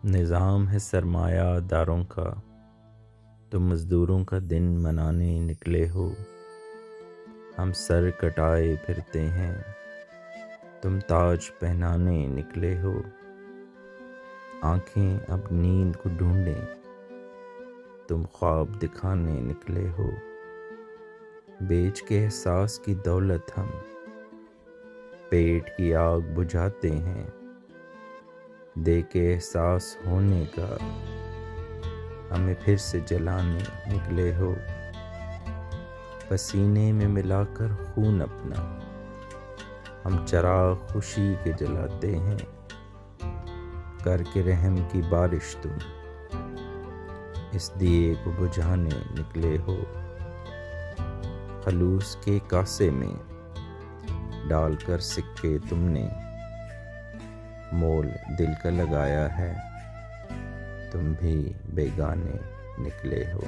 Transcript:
نظام ہے سرمایہ داروں کا، تم مزدوروں کا دن منانے نکلے ہو۔ ہم سر کٹائے پھرتے ہیں، تم تاج پہنانے نکلے ہو۔ آنکھیں اب نیند کو ڈھونڈیں، تم خواب دکھانے نکلے ہو۔ بیچ کے احساس کی دولت ہم پیٹ کی آگ بجھاتے ہیں، دے کے احساس ہونے کا ہمیں پھر سے جلانے نکلے ہو۔ پسینے میں ملا کر خون اپنا ہم چراغ خوشی کے جلاتے ہیں، کر کے رحم کی بارش تم اس دیے کو بجھانے نکلے ہو۔ خلوص کے کاسے میں ڈال کر سکے تم نے مول دل کا لگایا ہے، تم بھی بیگانے نکلے ہو۔